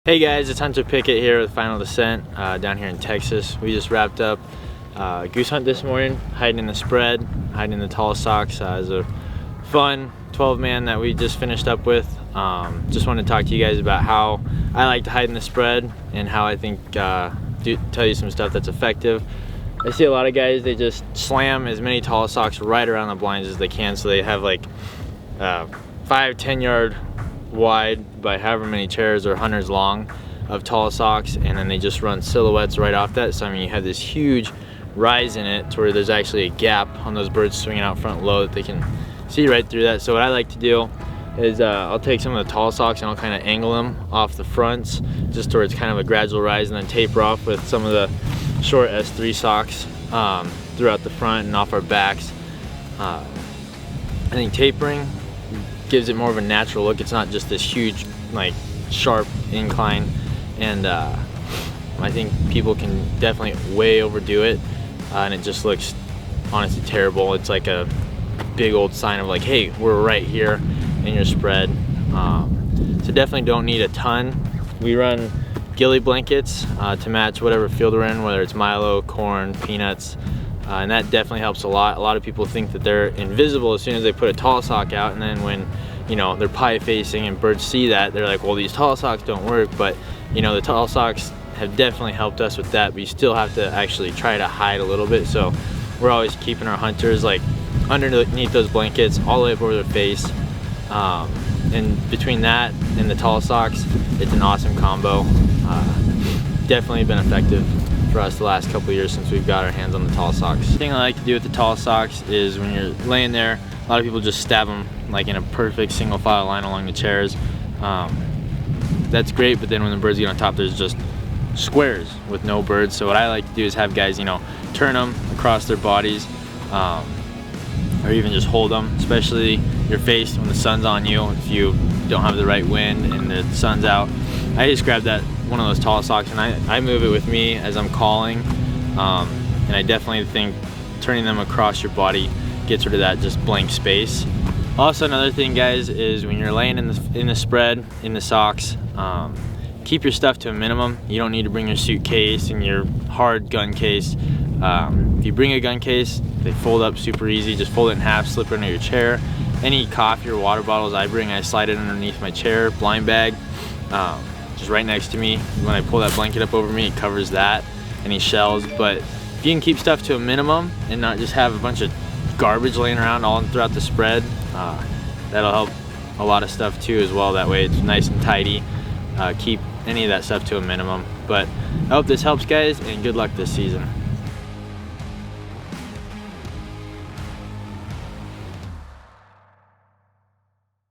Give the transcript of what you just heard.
Hey guys, it's Hunter Pickett here with Final Descent down here in Texas. We just wrapped up goose hunt this morning, hiding in the spread, hiding in the tall socks. It was a fun 12-man that we just finished up with. Just wanted to talk to you guys about how I like to hide in the spread and how I think tell you some stuff that's effective. I see a lot of guys, they just slam as many tall socks right around the blinds as they can, so they have like 5-10 yard wide by however many chairs or hunters long of tall socks, and then they just run silhouettes right off that. So I mean, you have this huge rise in it to where there's actually a gap on those birds swinging out front low that they can see right through that. So what I like to do is I'll take some of the tall socks and I'll kind of angle them off the fronts just towards kind of a gradual rise, and then taper off with some of the short S3 socks throughout the front and off our backs. I think tapering gives it more of a natural look. It's not just this huge, like, sharp incline, and I think people can definitely way overdo it, and it just looks honestly terrible. It's like a big old sign of like, hey, we're right here in your spread. So definitely don't need a ton. We run GHILLIE blankets to match whatever field we're in, whether it's milo, corn, peanuts, and that definitely helps a lot. A lot of people think that they're invisible as soon as they put a tall sock out, and then when, you know, they're pie facing and birds see that, they're like, well, these tall socks don't work. But you know, the tall socks have definitely helped us with that, but you still have to actually try to hide a little bit. So we're always keeping our hunters like underneath those blankets all the way up over their face, and between that and the tall socks, it's an awesome combo. Definitely been effective for us the last couple of years since we've got our hands on the tall socks. The thing I like to do with the tall socks is when you're laying there, a lot of people just stab them like in a perfect single file line along the chairs. That's great, but then when the birds get on top, there's just squares with no birds. So what I like to do is have guys, you know, turn them across their bodies, or even just hold them, especially your face when the sun's on you. If you don't have the right wind and the sun's out, I just grab that one of those tall socks and I move it with me as I'm calling, and I definitely think turning them across your body gets rid of that just blank space. Also, another thing, guys, is when you're laying in the spread in the socks, keep your stuff to a minimum. You don't need to bring your suitcase and your hard gun case. If you bring a gun case, they fold up super easy. Just fold it in half, slip it under your chair. Any coffee or water bottles I bring, I slide it underneath my chair, blind bag, just right next to me. When I pull that blanket up over me, it covers that, any shells. But if you can keep stuff to a minimum and not just have a bunch of garbage laying around all throughout the spread, that'll help a lot of stuff too as well. That way it's nice and tidy. Keep any of that stuff to a minimum. But I hope this helps, guys, and good luck this season.